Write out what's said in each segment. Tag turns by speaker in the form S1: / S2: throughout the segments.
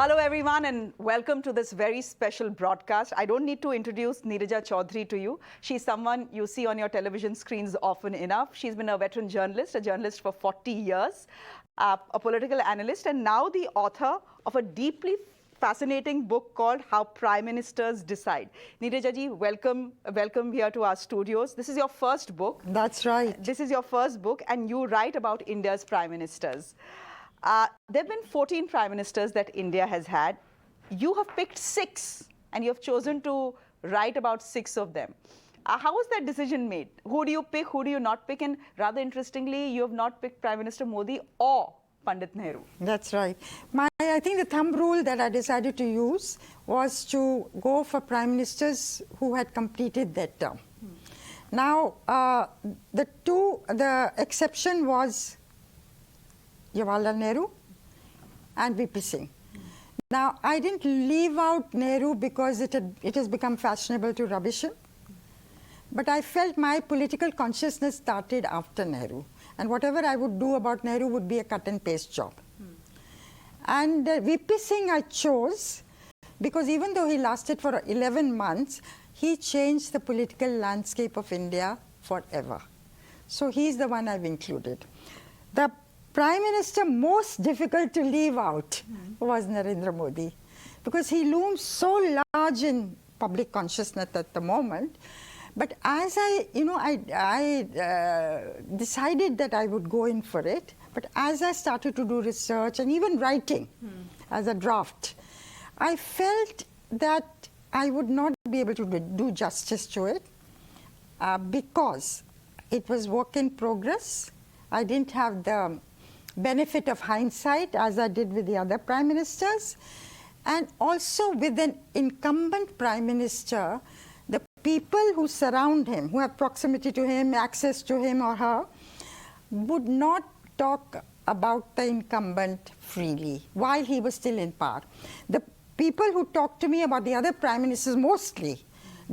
S1: Hello everyone and welcome to this very special broadcast. I don't need to introduce Neerja Chowdhury to you. She's someone you see on your television screens often enough. She's been a veteran journalist, a journalist for 40 years, a political analyst, and now the author of a deeply fascinating book called How Prime Ministers Decide. Neerja ji, welcome here to our studios. This is your first book.
S2: That's right.
S1: This is your first book and you write about India's prime ministers. There have been 14 prime ministers that India has had. You have picked 6 and you have chosen to write about 6 of them. How was that decision made? Who do you pick, who do you not pick? And rather interestingly, you have not picked Prime Minister Modi or Pandit Nehru.
S2: That's right. I think the thumb rule that I decided to use was to go for prime ministers who had completed their term. Now, the exception was Jawaharlal Nehru and VP Singh. Now, I didn't leave out Nehru because it has become fashionable to rubbish him. But I felt my political consciousness started after Nehru. And whatever I would do about Nehru would be a cut and paste job. And VP Singh I chose because even though he lasted for 11 months, he changed the political landscape of India forever. So he's the one I've included. The Prime Minister most difficult to leave out was Narendra Modi because he looms so large in public consciousness at the moment. But as I decided that I would go in for it, but as I started to do research and even writing as a draft, I felt that I would not be able to do justice to it because it was work in progress. I didn't have the benefit of hindsight as I did with the other prime ministers. And also with an incumbent prime minister, the people who surround him, who have proximity to him, access to him or her, would not talk about the incumbent freely while he was still in power. The people who talked to me about the other prime ministers mostly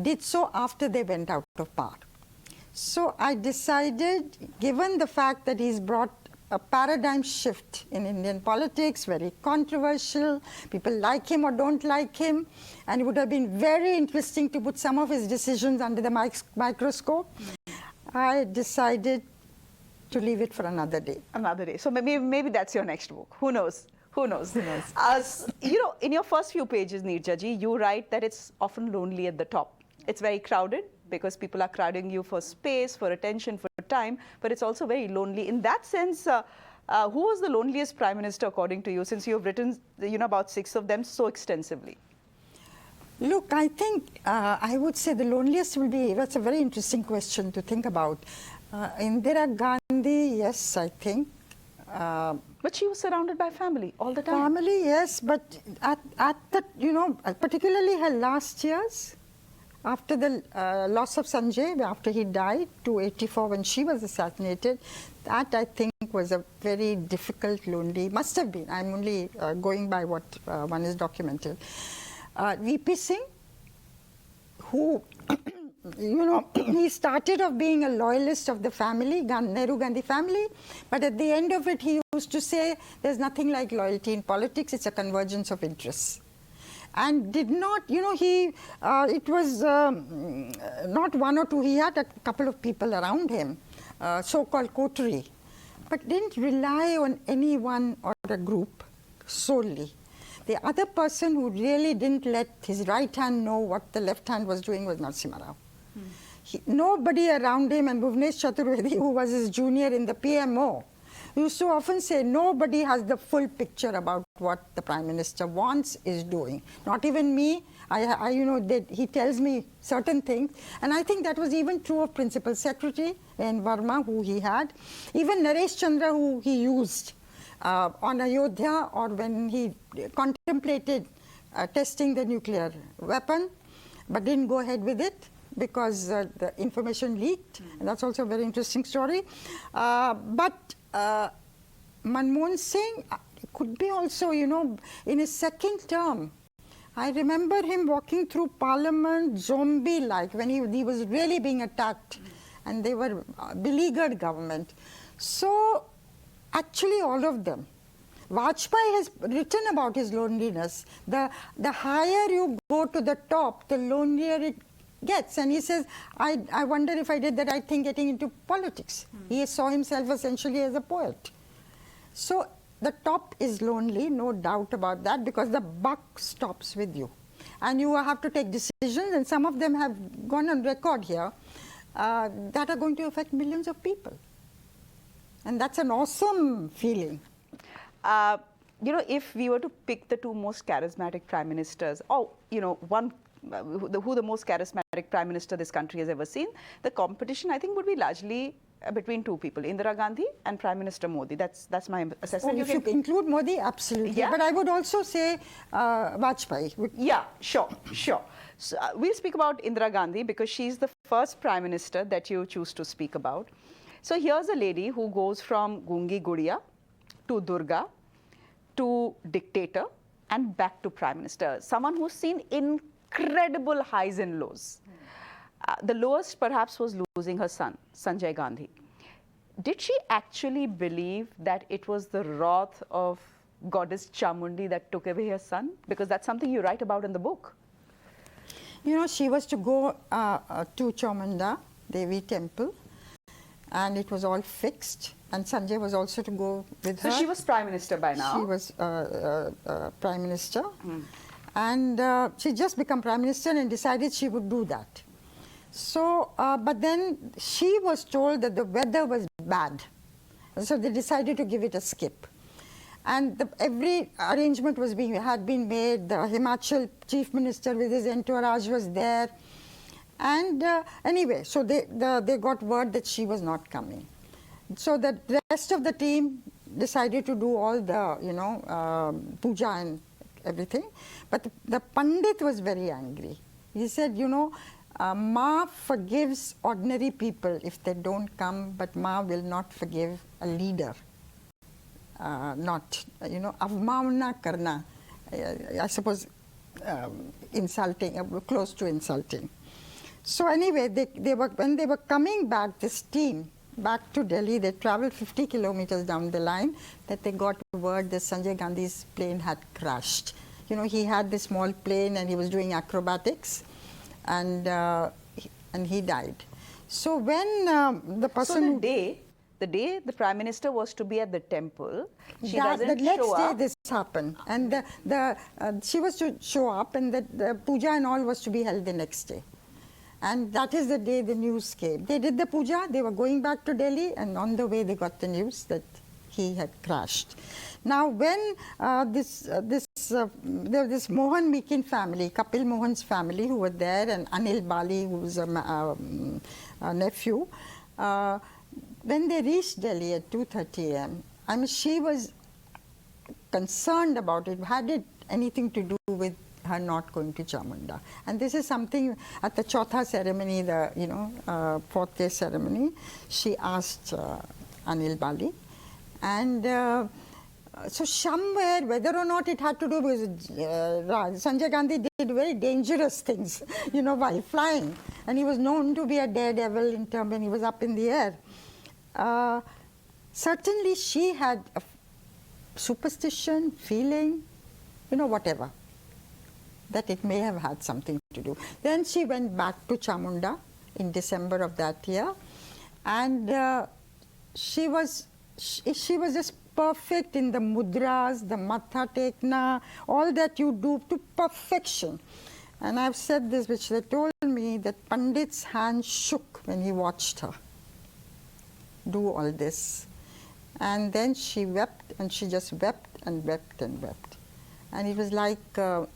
S2: did so after they went out of power. So I decided, given the fact that he's brought a paradigm shift in Indian politics, very controversial, people like him or don't like him, and it would have been very interesting to put some of his decisions under the microscope. I decided to leave it for another day.
S1: Another day. So maybe that's your next book. Who knows? Who knows? Who knows? In your first few pages, Neerja ji, you write that it's often lonely at the top. It's very crowded because people are crowding you for space, for attention, for time, but it's also very lonely. In that sense, who was the loneliest prime minister according to you, since you have written about 6 of them so extensively?
S2: Look, I think I would say the loneliest will be, that's a very interesting question to think about. Indira Gandhi, yes, I think.
S1: But she was surrounded by family all the time.
S2: Family, yes, but at the, particularly her last years, after the loss of Sanjay, after he died, 284 when she was assassinated, that I think was a very difficult, lonely, must have been. I'm only going by what one is documented. VP Singh, who, he started off being a loyalist of the family, Nehru Gandhi family, but at the end of it, he used to say, there's nothing like loyalty in politics, it's a convergence of interests. And did not, it was not one or two, he had a couple of people around him, so-called coterie, but didn't rely on anyone or a group solely. The other person who really didn't let his right hand know what the left hand was doing was Narasimha Rao. Nobody around him, and Bhuvnesh Chaturvedi, who was his junior in the PMO, used to often say nobody has the full picture about what the Prime Minister wants, is doing. Not even me. He tells me certain things. And I think that was even true of Principal Secretary N. Verma, who he had. Even Naresh Chandra, who he used on Ayodhya, or when he contemplated testing the nuclear weapon, but didn't go ahead with it because the information leaked. And that's also a very interesting story. But Manmohan Singh could be also, in his second term. I remember him walking through Parliament zombie-like when he was really being attacked and they were beleaguered government. So actually all of them. Vajpayee has written about his loneliness. The higher you go to the top, the lonelier it gets. And he says, I wonder if I did the right thing getting into politics. He saw himself essentially as a poet. So the top is lonely, no doubt about that, because the buck stops with you. And you have to take decisions, and some of them have gone on record here, that are going to affect millions of people. And that's an awesome feeling.
S1: You know, if we were to pick the two most charismatic prime ministers, or, you know, who the most charismatic prime minister this country has ever seen, the competition, I think, would be largely between two people, Indira Gandhi and Prime Minister Modi. That's my assessment.
S2: Oh, if you include Modi, absolutely.
S1: Yeah.
S2: But I would also say Vajpayee.
S1: Yeah, sure. So, we'll speak about Indira Gandhi because she's the first Prime Minister that you choose to speak about. So here's a lady who goes from Gungi Gudiya to Durga to dictator and back to Prime Minister. Someone who's seen incredible highs and lows. The lowest perhaps was losing her son, Sanjay Gandhi. Did she actually believe that it was the wrath of goddess Chamundi that took away her son? Because that's something you write about in the book.
S2: You know, she was to go to Chamunda Devi temple, and it was all fixed. And Sanjay was also to go with her.
S1: So she was Prime Minister by now?
S2: She was Prime Minister. And she just became Prime Minister and decided she would do that. So, but then she was told that the weather was bad. So they decided to give it a skip. And every arrangement had been made. The Himachal Chief Minister with his entourage was there. And anyway, so they got word that she was not coming. So the rest of the team decided to do all the, you know, puja and everything. But the Pandit was very angry. He said, you know, Ma forgives ordinary people if they don't come, but Ma will not forgive a leader. Not, you know, avmana karna, I suppose insulting, close to insulting. So anyway, when they were coming back, this team, back to Delhi, they traveled 50 kilometers down the line, that they got word that Sanjay Gandhi's plane had crashed. You know, he had this small plane and he was doing acrobatics, and he died. So when the person...
S1: So the day the Prime Minister was to be at the temple, she doesn't
S2: the next
S1: show
S2: day
S1: up.
S2: this happened, and she was to show up, and the puja and all was to be held the next day. And that is the day the news came. They did the puja, they were going back to Delhi, and on the way they got the news that he had crashed. Now when there was this Mohan Mekin family, Kapil Mohan's family, who were there, and Anil Bali, who was a nephew, when they reached Delhi at 2:30 a.m., I mean, she was concerned about it. Had it anything to do with her not going to Chamunda? And this is something at the Chautha ceremony, the fourth day ceremony, she asked Anil Bali, and so somewhere, whether or not it had to do with Sanjay Gandhi did very dangerous things, you know, while flying, and he was known to be a daredevil in terms when he was up in the air. Certainly she had a superstition, feeling, you know, whatever, that it may have had something to do. Then she went back to Chamunda in December of that year, and she was just perfect in the mudras, the matha tekna, all that you do to perfection. And I've said this, which they told me, that Pandit's hand shook when he watched her do all this. And then she wept, and she just wept and wept and wept. And it was like, you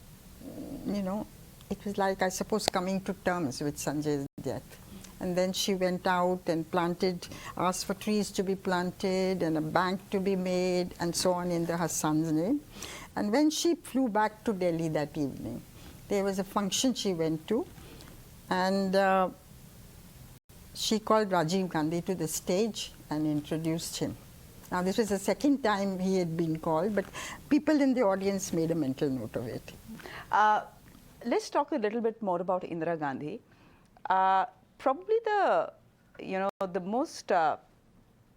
S2: know, it was like, I suppose, coming to terms with Sanjay's death. And then she went out and asked for trees to be planted and a bank to be made and so on in her son's name. And when she flew back to Delhi that evening, there was a function she went to, and she called Rajiv Gandhi to the stage and introduced him. Now, this was the second time he had been called, but people in the audience made a mental note of it.
S1: Let's talk a little bit more about Indira Gandhi. Probably the most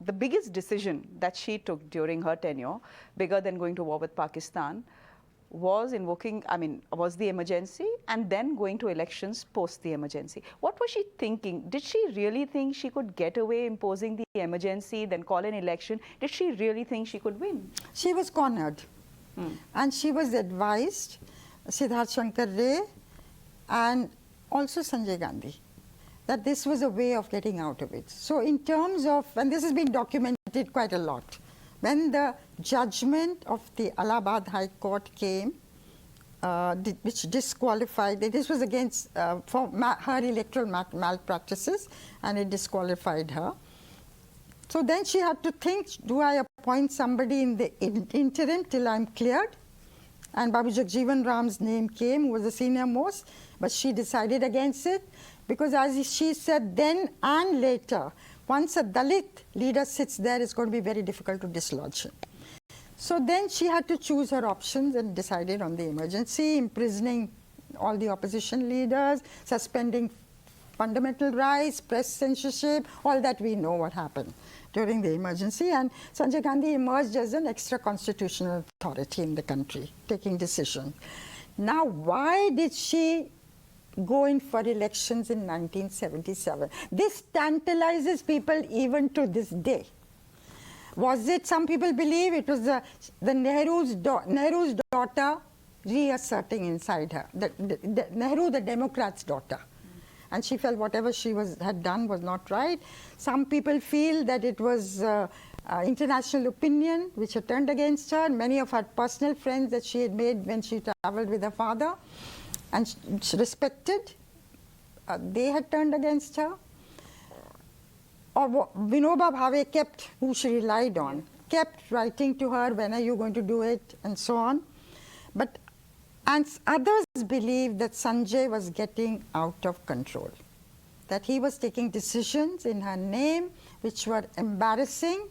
S1: the biggest decision that she took during her tenure, bigger than going to war with Pakistan, was was the emergency and then going to elections post the emergency. What was she thinking? Did she really think she could get away imposing the emergency, then call an election? Did she really think she could win?
S2: She was cornered. And she was advised, Siddharth Shankar Ray and also Sanjay Gandhi, that this was a way of getting out of it. So in terms of, and this has been documented quite a lot, when the judgment of the Allahabad High Court came, which disqualified, this was against for her electoral malpractices, and it disqualified her. So then she had to think, do I appoint somebody in the interim till I'm cleared? And Babu Jagjeevan Ram's name came, who was the senior most, but she decided against it, because as she said then and later, once a Dalit leader sits there, it's going to be very difficult to dislodge him. So then she had to choose her options and decided on the emergency, imprisoning all the opposition leaders, suspending fundamental rights, press censorship, all that we know what happened during the emergency. And Sanjay Gandhi emerged as an extra constitutional authority in the country, taking decisions. Now, why did she go in for elections in 1977? This tantalizes people even to this day. Was it, some people believe it was the Nehru's daughter reasserting inside her, Nehru, the Democrat's daughter. And she felt whatever she had done was not right. Some people feel that it was international opinion which had turned against her. Many of her personal friends that she had made when she traveled with her father and she respected, they had turned against her. Or Vinoba Bhave kept, who she relied on, kept writing to her, when are you going to do it, and so on. But and others believe that Sanjay was getting out of control, that he was taking decisions in her name which were embarrassing,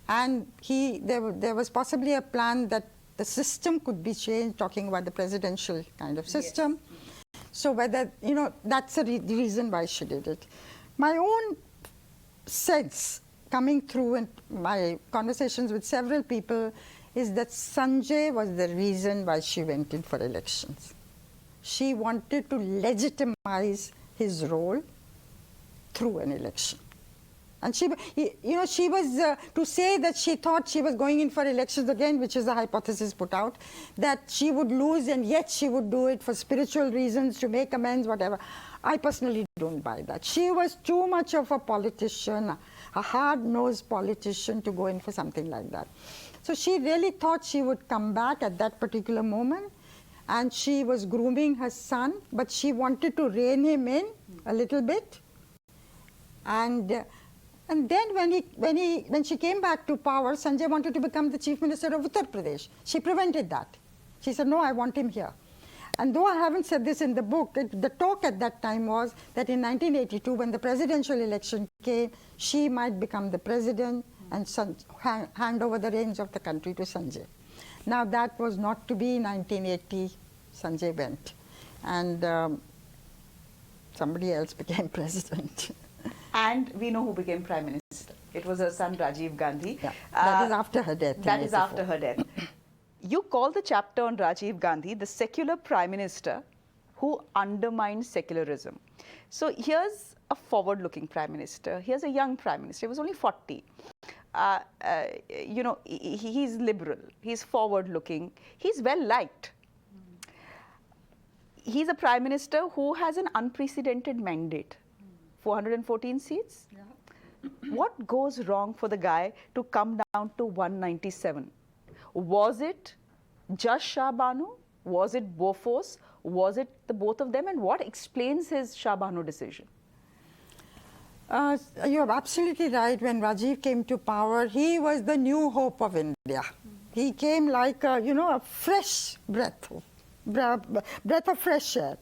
S2: and there was possibly a plan that the system could be changed, talking about the presidential kind of system. Yes. So whether, that's the reason why she did it. My own sense, coming through in my conversations with several people, is that Sanjay was the reason why she went in for elections. She wanted to legitimize his role through an election. And she was, to say that she thought she was going in for elections again, which is a hypothesis put out, that she would lose and yet she would do it for spiritual reasons, to make amends, whatever. I personally don't buy that. She was too much of a politician, a hard-nosed politician, to go in for something like that. So she really thought she would come back at that particular moment, and she was grooming her son, but she wanted to rein him in a little bit. And then when she came back to power, Sanjay wanted to become the Chief Minister of Uttar Pradesh. She prevented that. She said, no, I want him here. And though I haven't said this in the book, the talk at that time was that in 1982, when the presidential election came, she might become the president and hand over the reins of the country to Sanjay. Now that was not to be. 1980, Sanjay went. And somebody else became president.
S1: And we know who became Prime Minister. It was her son, Rajiv Gandhi.
S2: Yeah, that is after her death.
S1: That is after her death. You call the chapter on Rajiv Gandhi the secular Prime Minister who undermined secularism. So here's a forward-looking Prime Minister. Here's a young Prime Minister. He was only 40. He's liberal. He's forward-looking. He's well-liked. He's a Prime Minister who has an unprecedented mandate. 414 seats? Yeah. What goes wrong for the guy to come down to 197? Was it just Shah Banu? Was it Bofors? Was it the both of them? And what explains his Shah Banu decision?
S2: You're absolutely right. When Rajiv came to power, he was the new hope of India. He came like a fresh breath of fresh air.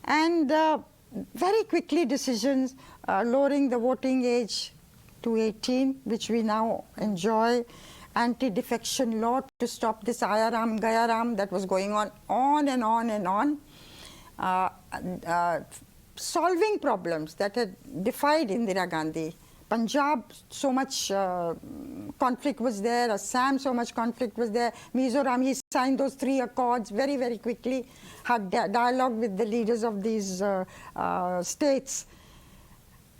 S2: And very quickly decisions, lowering the voting age to 18, which we now enjoy, anti-defection law to stop this Ayaram, Gayaram that was going on and on and on, solving problems that had defied Indira Gandhi, Punjab, so much conflict was there. Assam, so much conflict was there. Mizoram, he signed those 3 accords very, very quickly, had dialogue with the leaders of these states.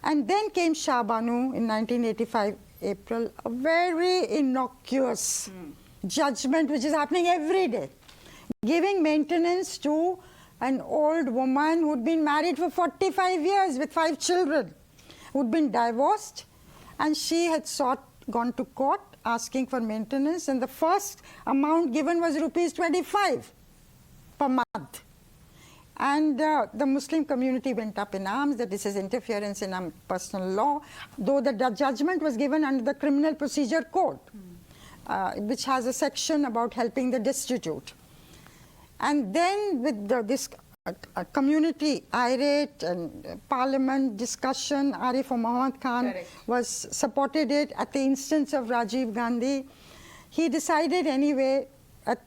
S2: And then came Shah Banu in 1985, April, a very innocuous judgment which is happening every day, giving maintenance to an old woman who'd been married for 45 years with 5 children, who'd been divorced, and she had gone to court asking for maintenance, and the first amount given was rupees 25 per month. And the Muslim community went up in arms that this is interference in our personal law, though the judgment was given under the Criminal Procedure Code, which has a section about helping the destitute. And then with this community irate and parliament discussion, Arif Muhammad Khan was supported it at the instance of Rajiv Gandhi. He decided anyway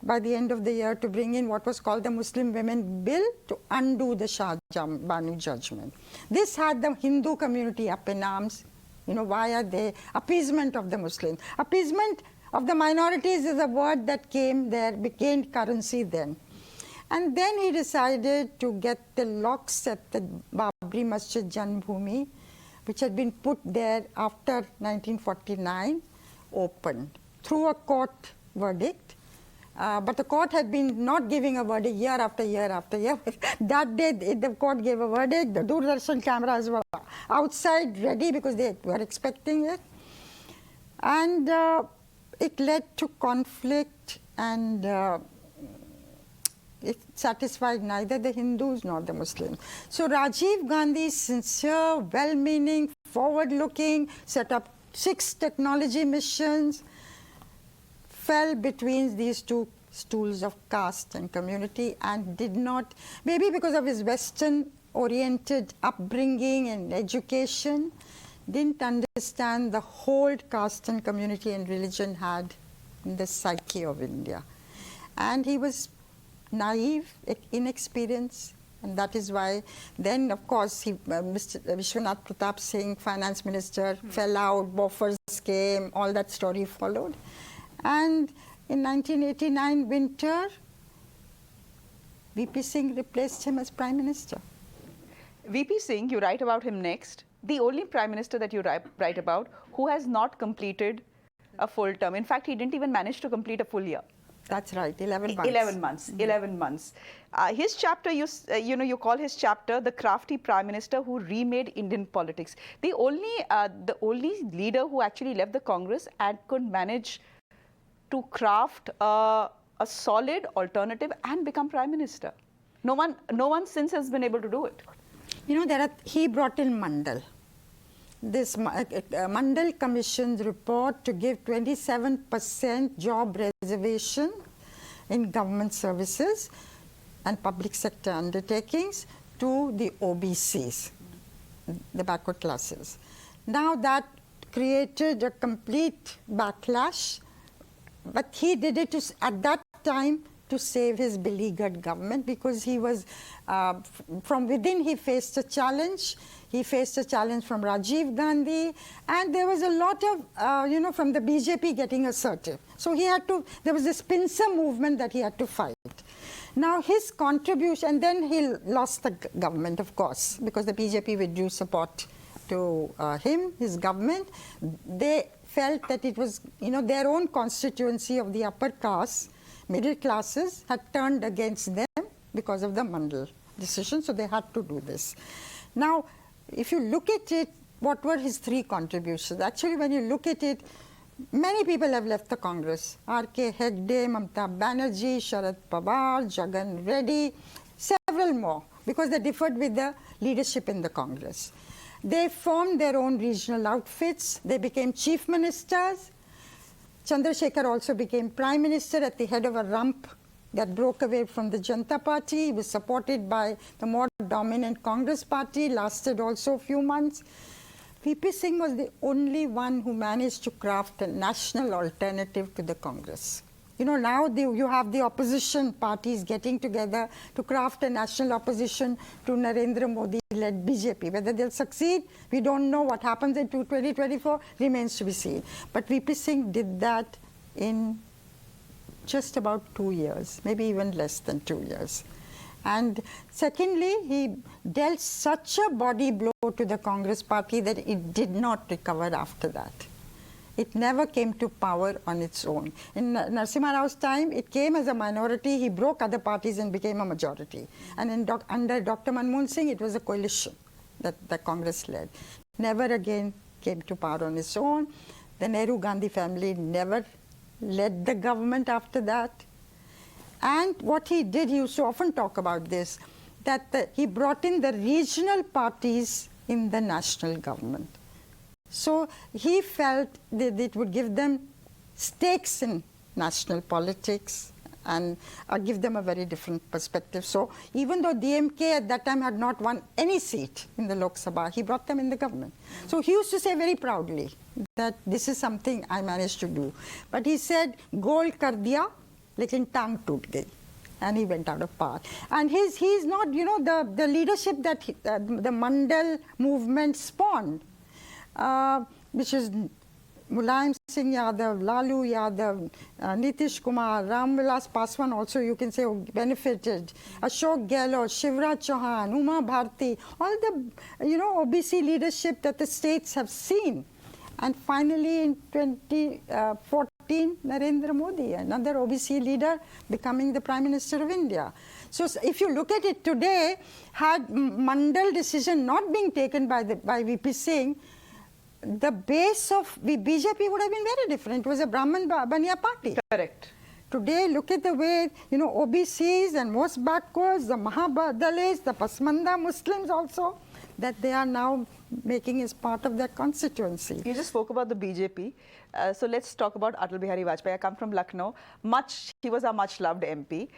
S2: by the end of the year to bring in what was called the Muslim Women Bill to undo the Shah Banu judgment. This had the Hindu community up in arms. You know, why are they? Appeasement of the Muslims. Appeasement of the minorities is a word that came there, became currency then. And then he decided to get the locks at the Babri Masjid Janmbhoomi, which had been put there after 1949, opened through a court verdict. But the court had been not giving a verdict year after year after year. That day, the court gave a verdict. The Doordarshan cameras were outside, ready, because they were expecting it. And it led to conflict, and it satisfied neither the Hindus nor the Muslims. So Rajiv Gandhi, sincere, well-meaning, forward-looking, set up 6 technology missions, fell between these 2 stools of caste and community, and did not, maybe because of his Western-oriented upbringing and education, didn't understand the hold caste and community and religion had in the psyche of India. And he was naive, inexperienced, and that is why then, of course, Mr. Vishwanath Pratap Singh, finance minister, fell out, Bofors came, all that story followed. And in 1989 winter, VP Singh replaced him as prime minister.
S1: VP Singh, you write about him next, the only prime minister that you write about who has not completed a full term. In fact, he didn't even manage to complete a full year.
S2: That's right, 11 months.
S1: 11 months, 11 months. His chapter, you call his chapter the crafty prime minister who remade Indian politics. The only leader who actually left the Congress and could manage to craft a solid alternative and become prime minister. No one since has been able to do it.
S2: You know, he brought in Mandal. This Mandal Commission's report to give 27% job reservation in government services and public sector undertakings to the OBCs, the backward classes. Now that created a complete backlash, but he did it at that time to save his beleaguered government, because he was, from within he faced a challenge. He faced a challenge from Rajiv Gandhi, and there was a lot of, from the BJP getting assertive. So he had to, there was this pincer movement that he had to fight. Now his contribution, and then he lost the government, of course, because the BJP withdrew support to him, his government. They felt that it was, their own constituency of the upper caste, middle classes, had turned against them because of the Mandal decision, so they had to do this. Now, if you look at it, what were his 3 contributions? Actually, when you look at it, many people have left the Congress. R.K. Hegde, Mamata Banerjee, Sharad Pawar, Jagan Reddy, several more, because they differed with the leadership in the Congress. They formed their own regional outfits. They became chief ministers. Chandrasekhar also became prime minister at the head of a rump that broke away from the Janata Party. He was supported by the more dominant Congress Party, lasted also a few months. VP Singh was the only one who managed to craft a national alternative to the Congress. You know, now you have the opposition parties getting together to craft a national opposition to Narendra Modi-led BJP. Whether they'll succeed, we don't know. What happens in 2024 remains to be seen. But VP Singh did that in just about 2 years, maybe even less than 2 years. And secondly, he dealt such a body blow to the Congress party that it did not recover after that. It never came to power on its own. In Narasimha Rao's time, it came as a minority. He broke other parties and became a majority. And under Dr. Manmohan Singh, it was a coalition that the Congress led. Never again came to power on its own. The Nehru-Gandhi family never led the government after that. And what he did, he used to often talk about this, that he brought in the regional parties in the national government. So he felt that it would give them stakes in national politics and give them a very different perspective. So even though DMK at that time had not won any seat in the Lok Sabha, he brought them in the government. So he used to say very proudly that this is something I managed to do. But he said, "Goal kar diya, lekin tang toot gayi." And he went out of power. And he's not, you know, the leadership that the Mandal movement spawned, which is Mulayam Singh Yadav, Lalu Yadav, Nitish Kumar, Ram Vilas Paswan also you can say benefited, Ashok Gehlot, Shivraj Chauhan, Uma Bharti, all the, you know, OBC leadership that the states have seen. And finally in 2014, Narendra Modi, another OBC leader, becoming the Prime Minister of India. So if you look at it today, had Mandal decision not being taken by VP Singh, the base of BJP would have been very different. It was a Brahman Baniya party.
S1: Correct.
S2: Today, look at the way, you know, OBCs and most backwards, the Mahabadalits, the Pasmanda Muslims also, that they are now making as part of their constituency.
S1: You just spoke about the BJP. So let's talk about Atal Bihari Vajpayee. I come from Lucknow. He was a much loved MP.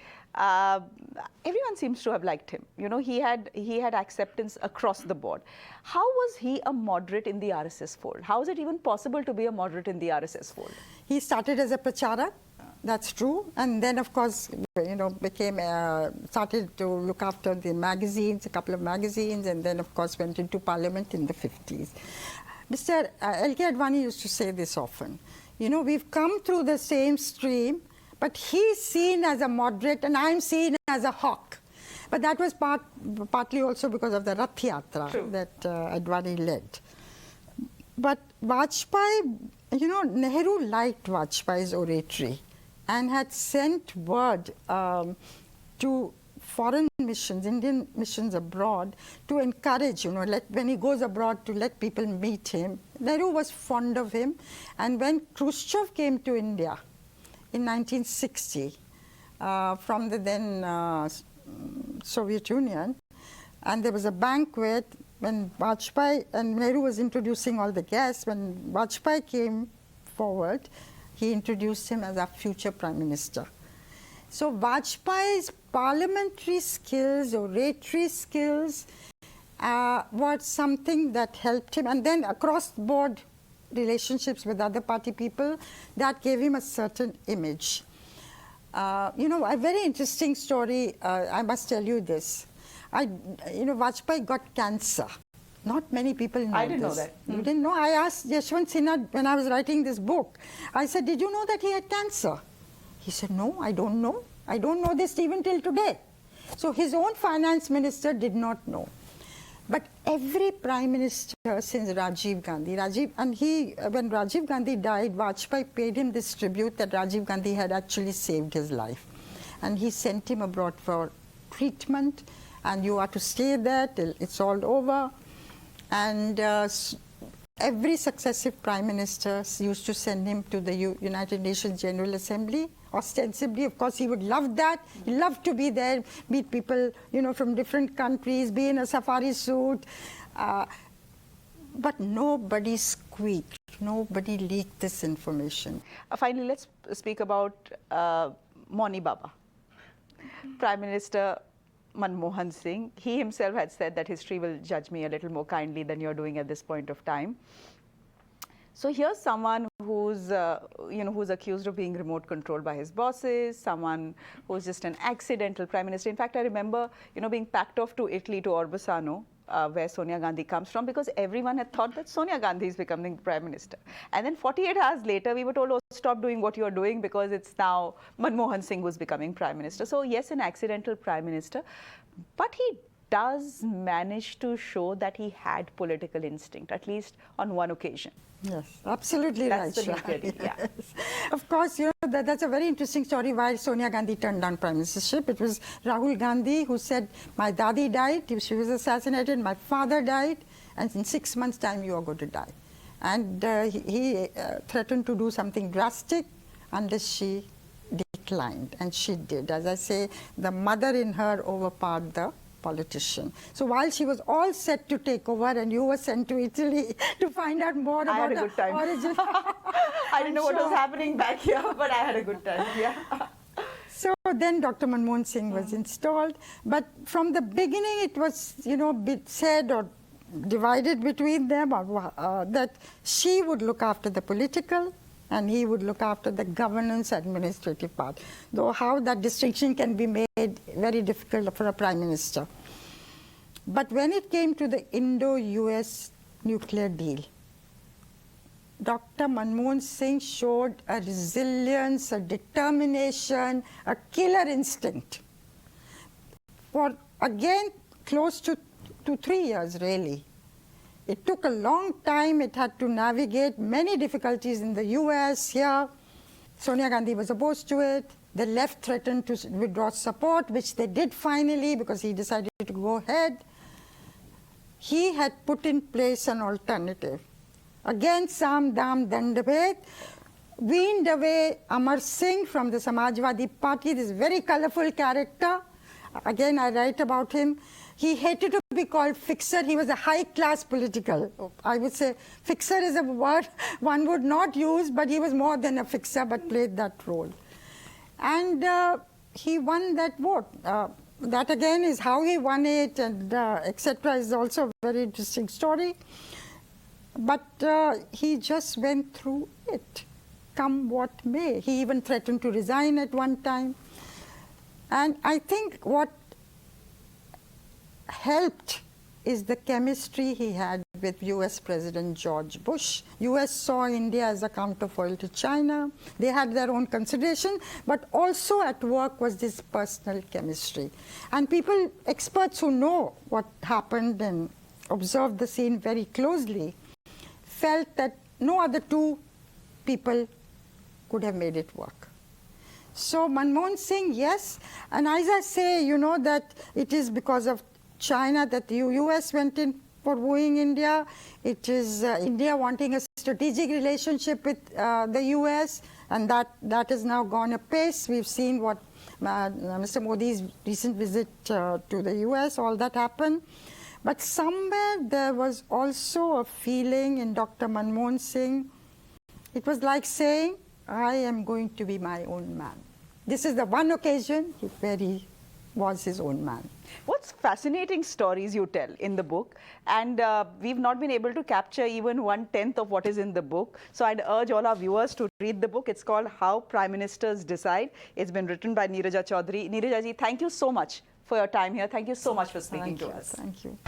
S1: Everyone seems to have liked him. You know, he had acceptance across the board. How was he a moderate in the RSS fold? How is it even possible to be a moderate in the RSS fold?
S2: He started as a pracharak, that's true, and then of course, you know, started to look after the magazines, a couple of magazines, and then of course went into parliament in the 50s. Mr. L.K. Advani used to say this often. You know, we've come through the same stream, but he's seen as a moderate and I'm seen as a hawk. But that was partly also because of the Rath Yatra that Advani led. But Vajpayee, you know, Nehru liked Vajpayee's oratory and had sent word to foreign missions, Indian missions abroad, to encourage, you know, when he goes abroad, to let people meet him. Nehru was fond of him. And when Khrushchev came to India in 1960 from the then Soviet Union, and there was a banquet when Vajpayee and Nehru was introducing all the guests. When Vajpayee came forward, he introduced him as our future Prime Minister. So Vajpayee's parliamentary skills, oratory skills, were something that helped him. And then across-board relationships with other party people, that gave him a certain image. You know, a very interesting story, I must tell you this. You know, Vajpayee got cancer. Not many people know this.
S1: I didn't know that.
S2: You didn't know? I asked Yashwant Sinha when I was writing this book. I said, did you know that he had cancer? He said, no, I don't know. I don't know this even till today. So his own finance minister did not know. But every prime minister since Rajiv Gandhi, when Rajiv Gandhi died, Vajpayee paid him this tribute that Rajiv Gandhi had actually saved his life. And he sent him abroad for treatment, and you are to stay there till it's all over. And every successive prime minister used to send him to the United Nations General Assembly, ostensibly. Of course, he would love that. He loved to be there, meet people, you know, from different countries, be in a safari suit. But nobody squeaked. Nobody leaked this information.
S1: Finally, let's speak about Moni Baba. Prime Minister Manmohan Singh, he himself had said that history will judge me a little more kindly than you're doing at this point of time. So here's someone who who's accused of being remote controlled by his bosses, someone who's just an accidental prime minister. In fact, I remember, being packed off to Italy, to Orbisano, where Sonia Gandhi comes from, because everyone had thought that Sonia Gandhi is becoming prime minister. And then 48 hours later, we were told, oh, stop doing what you're doing because it's now Manmohan Singh who's becoming prime minister. So yes, an accidental prime minister, but he does manage to show that he had political instinct, at least on one occasion.
S2: Yes, absolutely right.
S1: That's the nitty-gritty, yeah.
S2: Yes. Of course, that's a very interesting story why Sonia Gandhi turned down prime ministership. It was Rahul Gandhi who said, my dadi died, she was assassinated, my father died, and in 6 months' time you are going to die. And he threatened to do something drastic unless she declined, and she did. As I say, the mother in her overpowered the politician. So while she was all set to take over and you were sent to Italy to find out more about
S1: the origin. I didn't know what was happening back here, but I had a good time, yeah.
S2: So then Dr. Manmohan Singh was installed, but from the beginning it was, said or divided between them that she would look after the political and he would look after the governance administrative part, though how that distinction can be made very difficult for a prime minister. But when it came to the Indo-US nuclear deal, Dr. Manmohan Singh showed a resilience, a determination, a killer instinct. For, again, close to 3 years, really. It took a long time. It had to navigate many difficulties in the US, here. Sonia Gandhi was opposed to it. The left threatened to withdraw support, which they did finally because he decided to go ahead. He had put in place an alternative. Again, Sam Dam Dandabhed weaned away Amar Singh from the Samajwadi Party, this very colorful character. Again, I write about him. He hated to be called fixer. He was a high-class political. I would say fixer is a word one would not use, but he was more than a fixer, but played that role. And he won that vote. That again is how he won it, and etc. is also a very interesting story. But he just went through it, come what may. He even threatened to resign at one time. And I think what helped is the chemistry he had with US President George Bush. US saw India as a counterfoil to China. They had their own consideration, but also at work was this personal chemistry. And people, experts who know what happened and observed the scene very closely, felt that no other two people could have made it work. So Manmohan Singh, yes, and as I say, that it is because of China that the US went in for wooing India. It is India wanting a strategic relationship with the US, and that has now gone apace. We've seen what Mr. Modi's recent visit to the US, all that happened. But somewhere there was also a feeling in Dr. Manmohan Singh, it was like saying, I am going to be my own man. This is the one occasion where he was his own man.
S1: What's fascinating stories you tell in the book, and we've not been able to capture even 1/10 of what is in the book. So I'd urge all our viewers to read the book. It's called How Prime Ministers Decide. It's been written by Neerja Chowdhury. Neerja ji, thank you so much for your time here. Thank you so much for speaking to us.
S2: Thank you.